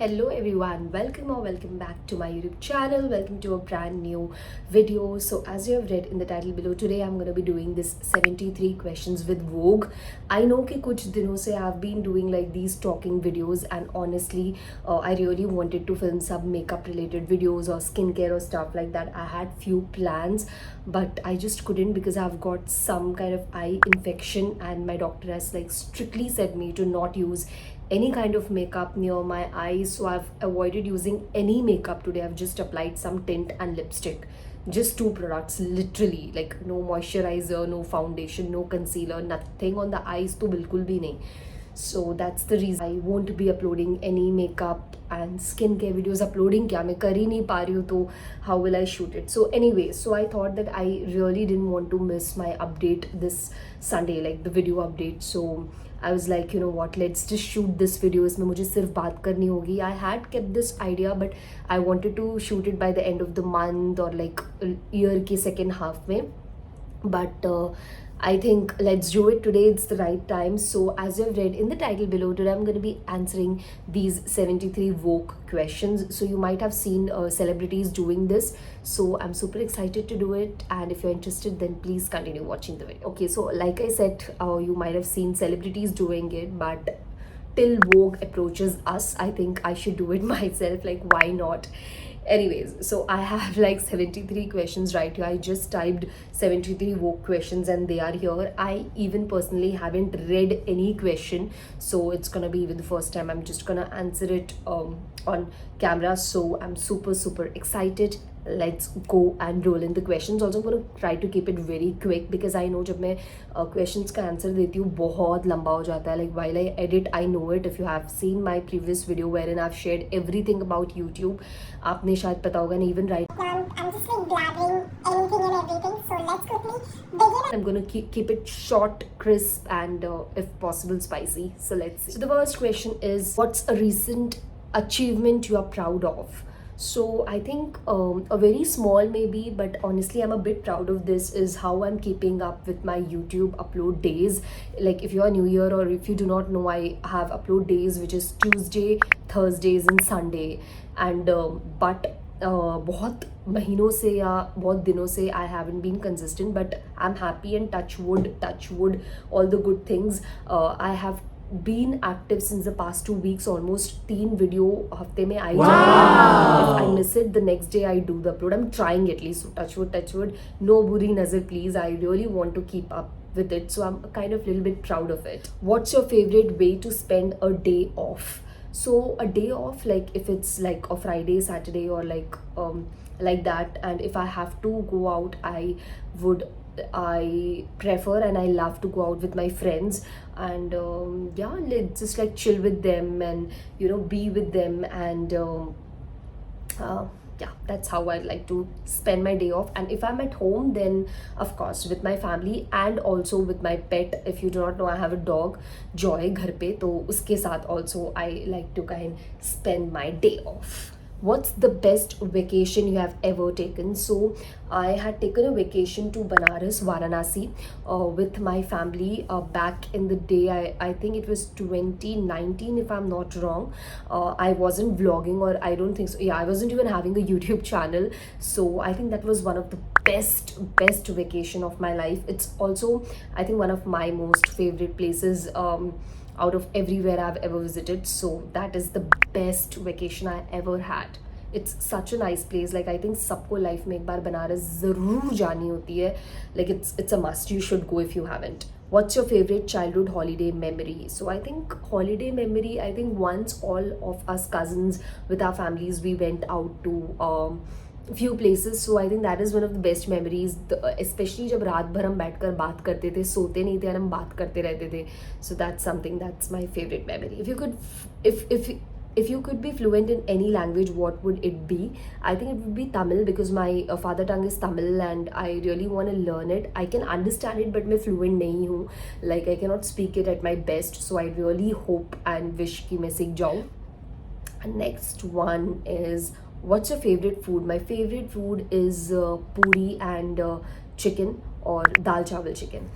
Hello everyone, welcome or welcome back to my YouTube channel. Welcome to a brand new video. So as you have read in the title below, today I'm going to be doing this 73 questions with Vogue. I know कि कुछ दिनों से I've been doing like these talking videos, and honestly I really wanted to film some makeup related videos or skincare or stuff like that. I had few plans, but I just couldn't because I've got some kind of eye infection, and my doctor has like strictly said me to not use any kind of makeup near my eyes, so I've avoided using any makeup today. I've just applied some tint and lipstick, just two products, literally, like no moisturizer, no foundation, no concealer, nothing on the eyes to bilkul bhi nahi. So that's the reason I won't be uploading any makeup and skincare videos. Uploading kya, मैं कर ही नहीं पा रही हूँ, तो how will I shoot it? So anyway, so I thought that I really didn't want to miss my update this Sunday, like the video update. So I was like, you know what, let's just shoot this video. इसमें मुझे सिर्फ बात करनी होगी. I had kept this idea, but I wanted to shoot it by the end of the month or like year के second half में. But I think let's do it today. It's the right time. So as you've read in the title below, today I'm going to be answering these 73 Vogue questions. So you might have seen celebrities doing this, so I'm super excited to do it, and if you're interested, then please continue watching the video. Okay, so like I said, you might have seen celebrities doing it, but till Vogue approaches us, I think I should do it myself. Like, why not? Anyways, so I have like 73 questions right here. I just typed 73 Vogue questions and they are here. I even personally haven't read any question, so it's gonna be even the first time I'm just gonna answer it on camera. So I'm super excited. Let's go and roll in the questions. Also, I'm going to try to keep it very quick because I know जब मैं questions का answer देती हूँ बहुत लंबा हो जाता है. Like while I edit, I know it. If you have seen my previous video wherein I've shared everything about YouTube, आपने शायद पता होगा. And even right I'm just like blabbering anything and everything. So let's quickly begin. I'm going to keep it short, crisp, and if possible spicy. So let's see. So the first question is, what's a recent achievement you are proud of? So I think a very small maybe, but honestly I'm a bit proud of this, is how I'm keeping up with my YouTube upload days. Like if you are new here or if you do not know, I have upload days which is Tuesday, Thursdays and Sunday. And but बहुत महीनों से या बहुत दिनों से I haven't been consistent, but I'm happy and touch wood, all the good things. I have been active since the past 2 weeks. Almost 3 video हफ्ते में आई जाती है. If I miss it, the next day I do the upload. I'm trying at least. So touch wood. No बुरी नज़र please. I really want to keep up with it. So I'm kind of a little bit proud of it. What's your favorite way to spend a day off? So a day off, like if it's like a Friday, Saturday, or like that, and if I have to go out, I prefer and I love to go out with my friends, and yeah, let's just like chill with them and be with them, and yeah, that's how I like to spend my day off. And if I'm at home, then of course with my family and also with my pet. If you do not know, I have a dog, Joy, घर पे, तो उसके साथ also I like to kind of spend my day off. What's the best vacation you have ever taken? So I had taken a vacation to Banaras, Varanasi with my family back in the day. I think it was 2019 if I'm not wrong. I wasn't vlogging, or I don't think so. Yeah, I wasn't even having a YouTube channel. So I think that was one of the best vacation of my life. It's also, I think, one of my most favorite places out of everywhere I've ever visited. So that is the best vacation I ever had. It's such a nice place. Like I think सबको life में एक बार बनारस ज़रूर जानी होती है. Like it's a must. You should go if you haven't. What's your favorite childhood holiday memory? So I think holiday memory, I think once all of us cousins with our families, we went out to few places. So I think that is one of the best memories, especially जब रात भर हम बैठकर बात करते थे, सोते नहीं थे और हम बात करते रहते थे. So that's something, that's my favorite memory. If you could be fluent in any language, what would it be? I think it would be Tamil, because my father tongue is Tamil and I really want to learn it. I can understand it, but मैं fluent नहीं हूँ. Like I cannot speak it at my best. So I really hope and wish कि मैं सीख जाऊँ. Next one is, what's your favorite food? My favorite food is puri and chicken, or dal chawal chicken.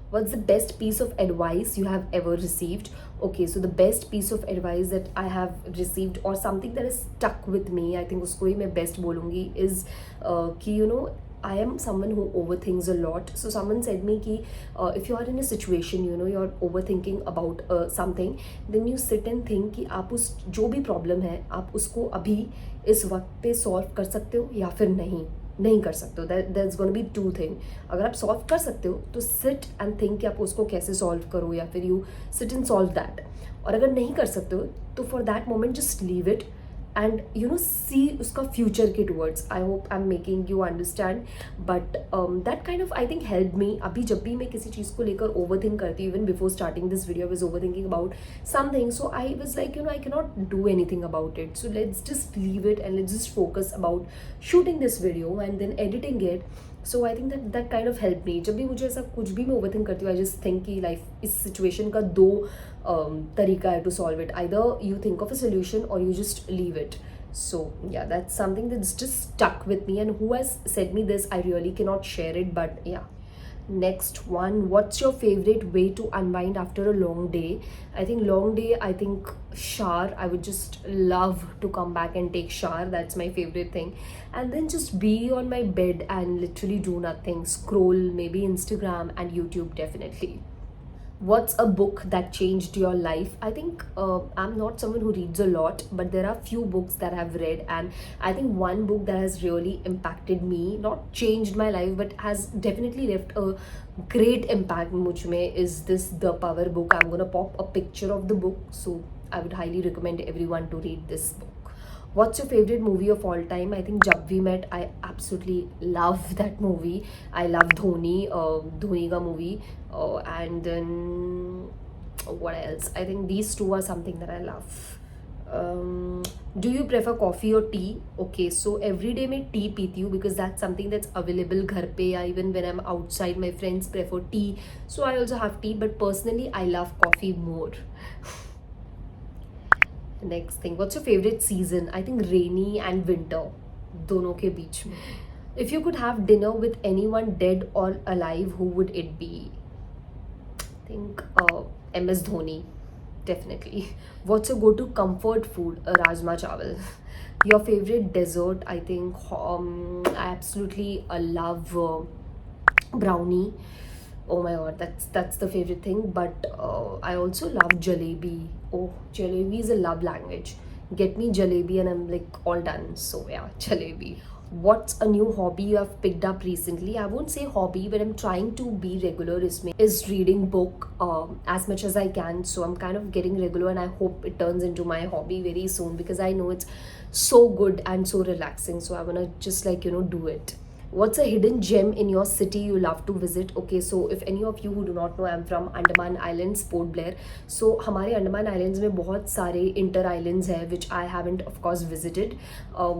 What's the best piece of advice you have ever received? Okay, so the best piece of advice that I have received or something that is stuck with me, I think usko hi मैं best बोलूँगी is कि you know I am someone who overthinks a lot. So someone said me कि if you are in a situation, you know, you're overthinking about something, then you sit and think कि आप उस जो भी problem है आप उसको अभी इस वक्त पे solve कर सकते हो या फिर नहीं कर सकते हो. There's gonna be two thing. अगर आप solve कर सकते हो तो sit and think कि आप उसको कैसे solve करो या फिर you sit and solve that. और अगर नहीं कर सकते हो तो for that moment just leave it and you know see uska future ke towards. I hope I'm making you understand, but that kind of I think helped me. Abhi jab bhi main kisi cheez ko lekar overthink karti, even before starting this video I was overthinking about something, so I was like, you know, I cannot do anything about it, so let's just leave it and let's just focus about shooting this video and then editing it. So I think that kind of helped me. जब भी मुझे ऐसा कुछ भी मैं overthink करती हूँ, I just think कि लाइफ इस सिचुएशन का दो तरीका है to solve it. Either you think of a solution or you just leave it. So yeah, that's something that's just stuck with me, and who has said me this I really cannot share it, but yeah. Next one, what's your favorite way to unwind after a long day? I think long day, I think shower. I would just love to come back and take shower. That's my favorite thing. And then just be on my bed and literally do nothing. Scroll maybe Instagram and YouTube definitely. What's a book that changed your life? I think I'm not someone who reads a lot, but there are few books that I've read, and I think one book that has really impacted me, not changed my life, but has definitely left a great impact much mein, is this The Power book. I'm gonna pop a picture of the book, so I would highly recommend everyone to read this book. What's your favorite movie of all time? I think Jab We Met. I absolutely love that movie. I love Dhoni ka movie. And then what else? I think these two are something that I love. Do you prefer coffee or tea? Okay, so every day मैं tea पीती हूँ because that's something that's available घर पे, या even when I'm outside my friends prefer tea, so I also have tea, but personally I love coffee more. Next thing, what's your favorite season? I think rainy and winter, दोनों के बीच में. If you could have dinner with anyone dead or alive, who would it be? I think MS Dhoni, definitely. What's your go-to comfort food? Rajma chawal. Your favorite dessert? I think I absolutely love brownie. Oh my god, that's the favorite thing. But I also love jalebi. Oh, jalebi is a love language. Get me jalebi and I'm like all done. So yeah, jalebi. What's a new hobby you have picked up recently? I won't say hobby, but I'm trying to be regular. Is reading book as much as I can. So I'm kind of getting regular, and I hope it turns into my hobby very soon, because I know it's so good and so relaxing. So I wanna just like, you know, do it. What's a hidden gem in your city you love to visit? Okay, so if any of you who do not know, I'm from Andaman Islands, Port Blair. So हमारे Andaman Islands में बहुत सारे inter islands हैं which I haven't of course visited.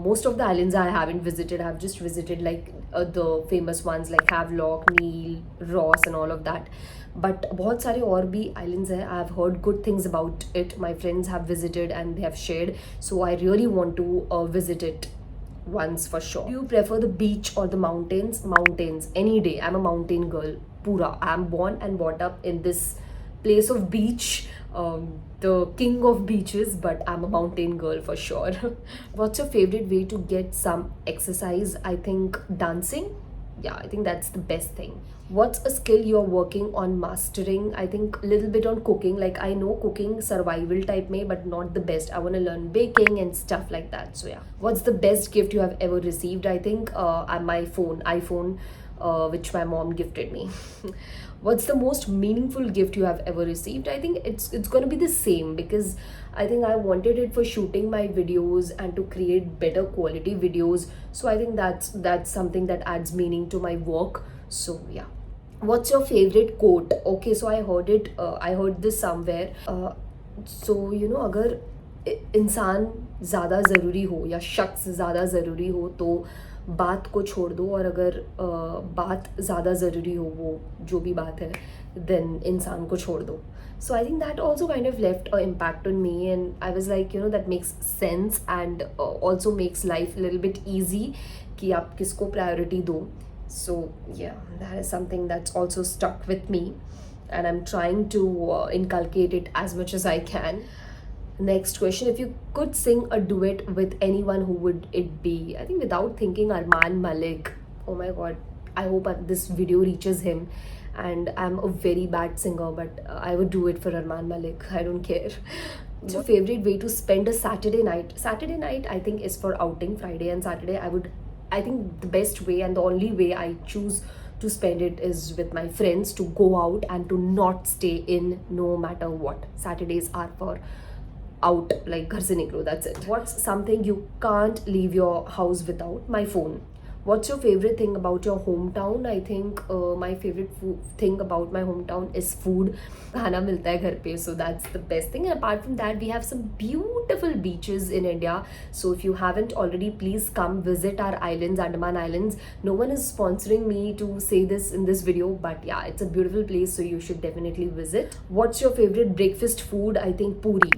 Most of the islands I haven't visited. I've just visited like the famous ones like Havelock, Neil, Ross and all of that. But बहुत सारे और भी islands हैं. I've heard good things about it. My friends have visited and they have shared. So I really want to visit it once for sure. Do you prefer the beach or the mountains? Mountains any day. I'm a mountain girl. Pura. I'm born and brought up in this place of beach, the king of beaches, but I'm a mountain girl for sure. What's your favorite way to get some exercise? I think dancing. Yeah, I think that's the best thing. What's a skill you're working on mastering? I think a little bit on cooking. Like I know cooking survival type may, but not the best. I want to learn baking and stuff like that. So yeah. What's the best gift you have ever received? I think my iPhone, which my mom gifted me. What's the most meaningful gift you have ever received? I think it's gonna be the same, because I think I wanted it for shooting my videos and to create better quality videos. So I think that's something that adds meaning to my work. So yeah. What's your favorite quote? Okay, so I heard this somewhere. So you know, अगर इंसान ज़्यादा ज़रूरी हो या शख्स ज़्यादा ज़रूरी हो तो बात को छोड़ दो, और अगर बात ज़्यादा ज़रूरी हो, वो जो भी बात है, देन इंसान को छोड़ दो. So I think that also kind of left an impact on me, and I was like, you know, that makes sense and also makes life a little bit easy कि आप किसको प्रायोरिटी दो. So yeah, that is something that's also stuck with me, and I'm trying to inculcate it as much as I can. Next question: if you could sing a duet with anyone, who would it be? I think without thinking, Arman Malik. Oh my god, I hope this video reaches him. And I'm a very bad singer, but I would do it for Arman Malik. I don't care. What's your favorite way to spend a Saturday night? Saturday night, I think, is for outing. Friday and Saturday, I think the best way and the only way I choose to spend it is with my friends, to go out and to not stay in no matter what. Saturdays are for out, like ghar se niklo, that's it. What's something you can't leave your house without? My phone. What's your favorite thing about your hometown? I think my favorite thing about my hometown is food. खाना मिलता है घर पे, so that's the best thing. And apart from that, we have some beautiful beaches in India. So if you haven't already, please come visit our islands, Andaman Islands. No one is sponsoring me to say this in this video, but yeah, it's a beautiful place, so you should definitely visit. What's your favorite breakfast food? I think puri.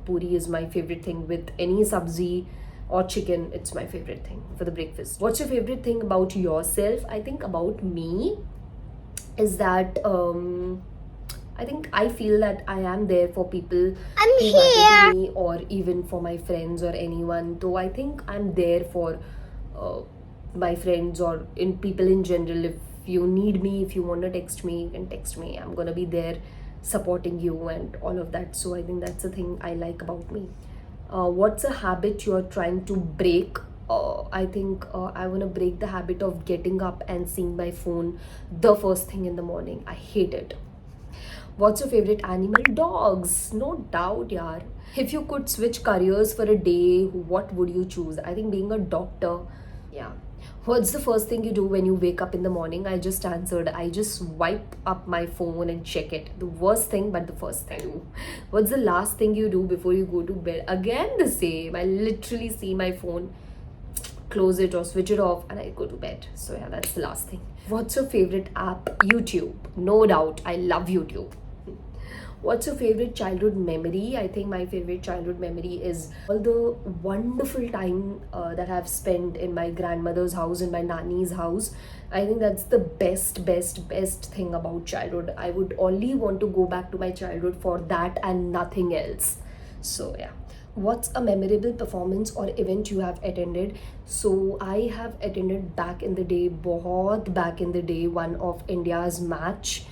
Puri is my favorite thing with any sabzi or chicken. It's my favorite thing for the breakfast. What's your favorite thing about yourself? I think about me is that I think I feel that I am there for people who matter to me, or even for my friends or anyone. Though I think I'm there for uh, my friends or in people in general. If you need me, if you want to text me, you can text me. I'm gonna be there supporting you and all of that. So I think that's the thing I like about me. What's a habit you're trying to break? I think I want to break the habit of getting up and seeing my phone the first thing in the morning. I hate it. What's your favorite animal? Dogs, no doubt, yaar. If you could switch careers for a day, what would you choose? I think being a doctor. Yeah. What's the first thing you do when you wake up in the morning? I just answered. I just wipe up my phone and check it. The worst thing, but the first thing I do. What's the last thing you do before you go to bed? Again, the same. I literally see my phone, close it or switch it off, and I go to bed. So yeah, that's the last thing. What's your favorite app? YouTube. No doubt. I love YouTube. What's your favorite childhood memory? I think my favorite childhood memory is all the wonderful time that I've spent in my grandmother's house, in my nanny's house. I think that's the best thing about childhood. I would only want to go back to my childhood for that and nothing else. So yeah. What's a memorable performance or event you have attended? So I have attended back in the day, बहुत back in the day, one of India's match.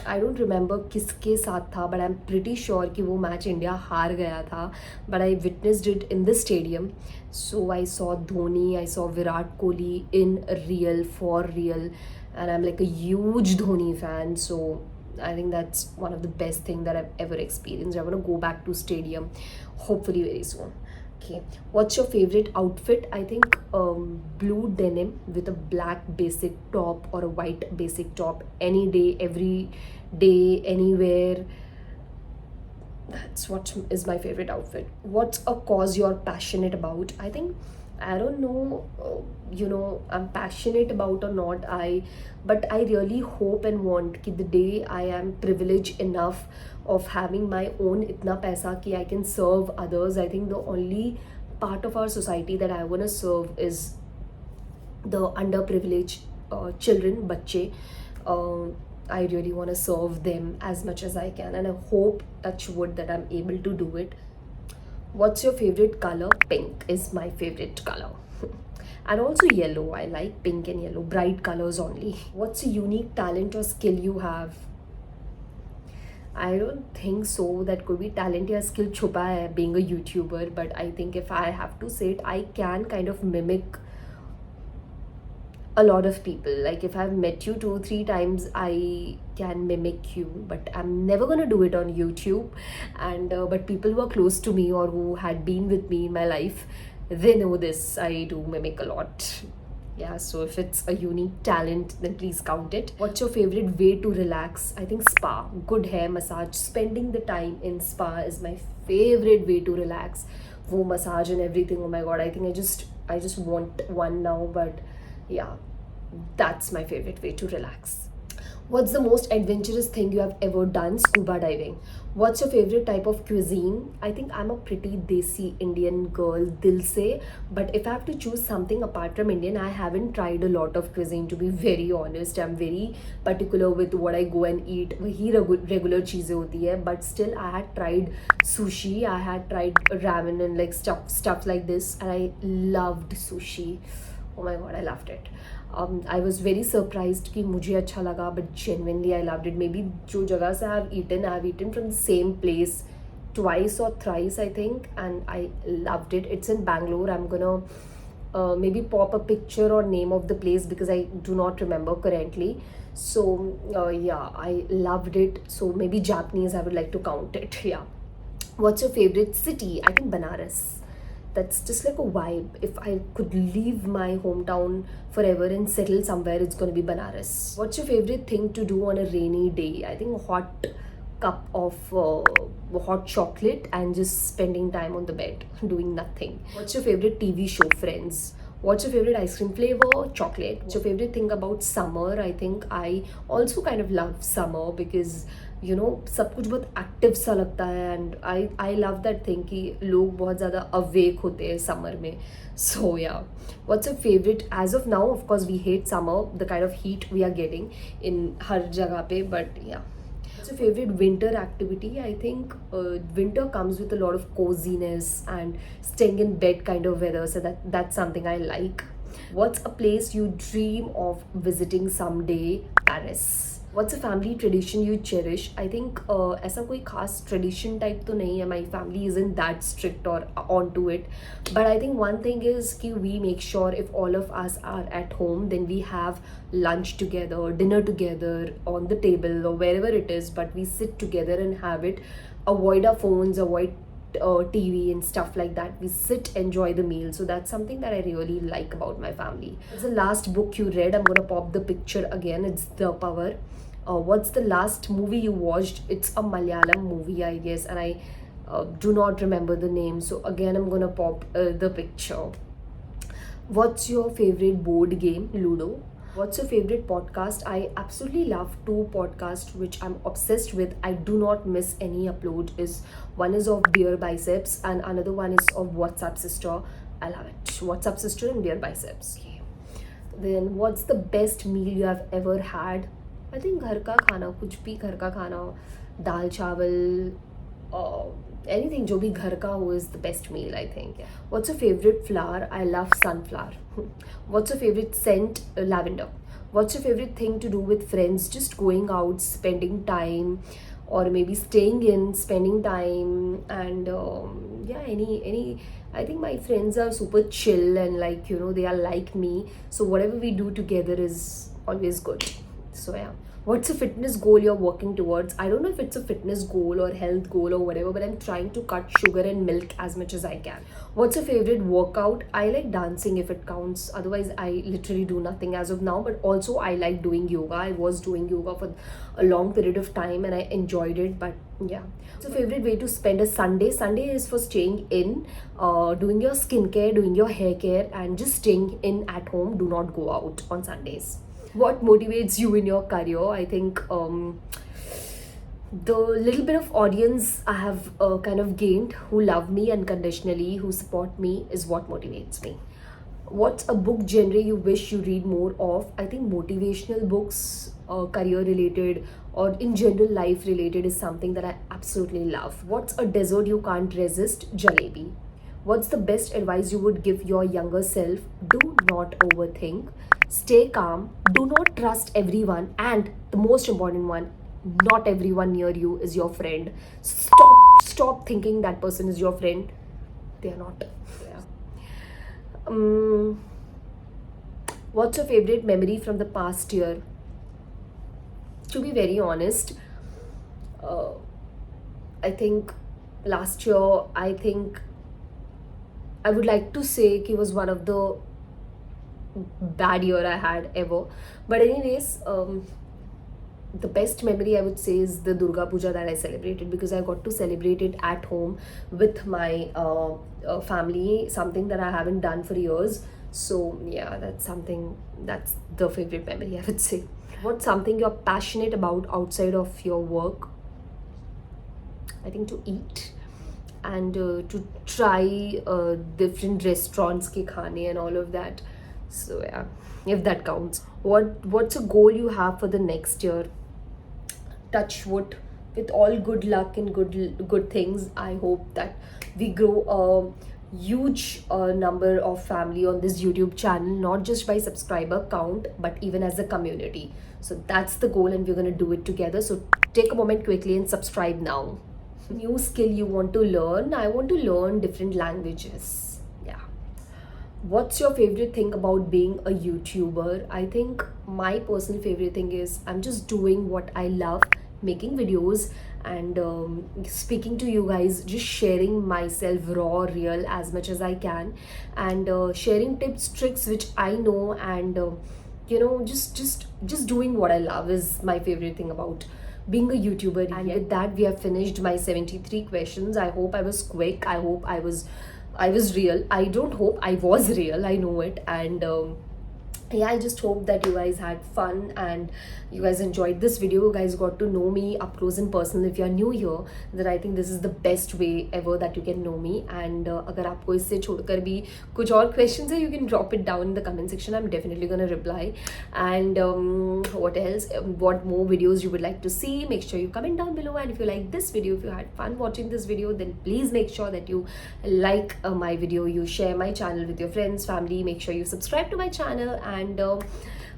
I don't remember किसके साथ था, but I am pretty sure कि वो match India हार गया था, but I witnessed it in the stadium. So I saw Dhoni, I saw Virat Kohli in real, for real, and I'm like a huge Dhoni fan. So I think that's one of the best thing that I've ever experienced. I want to go back to stadium hopefully very soon. Okay, what's your favorite outfit? I think blue denim with a black basic top or a white basic top, any day, every day, anywhere. That's what is my favorite outfit. What's a cause you're passionate about? I think, I don't know, I'm passionate about or not, but I really hope and want कि the day I am privileged enough of having my own itna paisa कि I can serve others. I think the only part of our society that I want to serve is the underprivileged children, बच्चे. I really want to serve them as much as I can, and I hope, touch wood, that I'm able to do it. What's your favorite color? Pink is my favorite color. And also yellow. I like pink and yellow, bright colors only. What's a unique talent or skill you have? I don't think so. That could be talent or skill छुपा है being a YouTuber, but I think if I have to say it, I can kind of mimic a lot of people. Like if I've met you 2-3 times, I can mimic you, but I'm never gonna do it on YouTube. And but people who are close to me or who had been with me in my life, they know this. I do mimic a lot. Yeah, so if it's a unique talent, then please count it. What's your favorite way to relax? I think spa, good hair massage. Spending the time in spa is my favorite way to relax. Wo massage and everything. Oh my god, I think I just want one now, but yeah, that's my favorite way to relax. What's the most adventurous thing you have ever done? Scuba diving. What's your favorite type of cuisine? I think I'm a pretty desi Indian girl, dil se. But if I have to choose something apart from Indian, I haven't tried a lot of cuisine, to be very honest. I'm very particular with what I go and eat. वही regular चीज़ें होती है. But still, I had tried sushi. I had tried ramen and like stuff like this, and I loved sushi. Oh my god, I loved it. I was very surprised कि मुझे अच्छा लगा, but genuinely I loved it. Maybe जो जगह से I have eaten from the same place twice or thrice, I think, and I loved it. It's in Bangalore. I'm gonna maybe pop a picture or name of the place because I do not remember currently. So yeah, I loved it. So maybe Japanese, I would like to count it. Yeah. What's your favorite city? I think Banaras. That's just like a vibe. If I could leave my hometown forever and settle somewhere, it's going to be Banaras. What's your favorite thing to do on a rainy day? I think a hot cup of hot chocolate and just spending time on the bed doing nothing. What's your favorite TV show? Friends. What's your favorite ice cream flavor? Chocolate. What's your favorite thing about summer? I think I also kind of love summer because सब कुछ बहुत active सा लगता है and I love that thing कि लोग बहुत ज़्यादा अवेक होते हैं समर में. So yeah what's your favourite age of now? Of course we hate summer, the kind of heat we are getting in हर जगह पे, बट या what's your favorite winter activity? I think winter comes with a lot of coziness and staying in bed kind of weather, so that's something I like. What's a place you dream of visiting someday? Paris. What's a family tradition you cherish? I think ऐसा कोई खास tradition type तो नहीं है. My family isn't that strict or onto it. But I think one thing is कि we make sure if all of us are at home, then we have lunch together, dinner together on the table or wherever it is. But we sit together and have it. Avoid our phones, avoid TV and stuff like that. We sit, enjoy the meal. So that's something that I really like about my family. What's the last book you read? I'm gonna pop the picture again. It's The Power. What's the last movie you watched? It's a Malayalam movie, I guess, and I do not remember the name. So again, I'm gonna pop the picture. What's your favorite board game? Ludo. What's your favorite podcast? I absolutely love two podcasts which I'm obsessed with. I do not miss any upload. One is of Beer Biceps and another one is of WhatsApp Sister. I love it. WhatsApp Sister and Beer Biceps. Okay. Then what's the best meal you have ever had? I think घर का खाना, कुछ भी घर का खाना, दाल चावल, anything जो भी घर का हो is the best meal I think. What's your favourite flower? I love sunflower. What's your favourite scent? Lavender. What's your favourite thing to do with friends? Just going out, spending time, or maybe staying in, spending time, and yeah, any I think my friends are super chill and like they are like me, so whatever we do together is always good. So yeah, what's a fitness goal you're working towards? I don't know if it's a fitness goal or health goal or whatever, but I'm trying to cut sugar and milk as much as I can. What's your favorite workout? I like dancing if it counts. Otherwise, I literally do nothing as of now. But also, I like doing yoga. I was doing yoga for a long period of time and I enjoyed it. But yeah, what's your favorite way to spend a Sunday? Sunday is for staying in, doing your skincare, doing your hair care, and just staying in at home. Do not go out on Sundays. What motivates you in your career? I think the little bit of audience I have kind of gained who love me unconditionally, who support me, is what motivates me. What's a book genre you wish you read more of? I think motivational books, career related or in general life related, is something that I absolutely love. What's a dessert you can't resist? Jalebi. What's the best advice you would give your younger self? Do not overthink. Stay calm. Do not trust everyone. And the most important one, not everyone near you is your friend. Stop thinking that person is your friend. They are not. Yeah. What's your favorite memory from the past year? To be very honest, I think last year, I would like to say it was one of the bad year I had ever. But anyways, the best memory I would say is the Durga Puja that I celebrated, because I got to celebrate it at home with my family, something that I haven't done for years. So yeah, that's the favorite memory I would say. What's something you're passionate about outside of your work? I think to eat and to try different restaurants ke khane and all of that. So yeah, if that counts. What's a goal you have for the next year? Touch wood, with all good luck and good things, I hope that we grow a huge number of family on this YouTube channel, not just by subscriber count but even as a community. So that's the goal and we're going to do it together. So take a moment quickly and subscribe now. New skill you want to learn? I want to learn different languages. Yeah. What's your favorite thing about being a YouTuber? I think my personal favorite thing is I'm just doing what I love, making videos and speaking to you guys, just sharing myself raw, real as much as I can, and sharing tips, tricks which I know, and just doing what I love is my favorite thing about being a YouTuber. And with that, we have finished my 73 questions. I hope I was quick. I hope I was real. I don't hope, I was real. I know it. And yeah, I just hope that you guys had fun and you guys enjoyed this video. You guys got to know me up close and personal. If you are new here, then I think this is the best way ever that you can know me. And अगर आपको इससे छोड़कर भी कुछ और questions है, you can drop it down in the comment section. I'm definitely gonna reply. And what else? What more videos you would like to see? Make sure you comment down below. And if you like this video, if you had fun watching this video, then please make sure that you like my video, you share my channel with your friends, family. Make sure you subscribe to my channel. And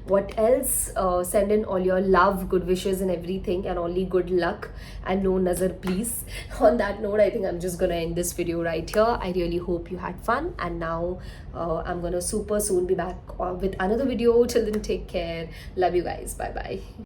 what else, send in all your love, good wishes and everything, and only good luck and no nazar please. On that note, I think I'm just gonna end this video right here. I really hope you had fun, and now I'm gonna super soon be back with another video. Till then, take care, love you guys, bye bye.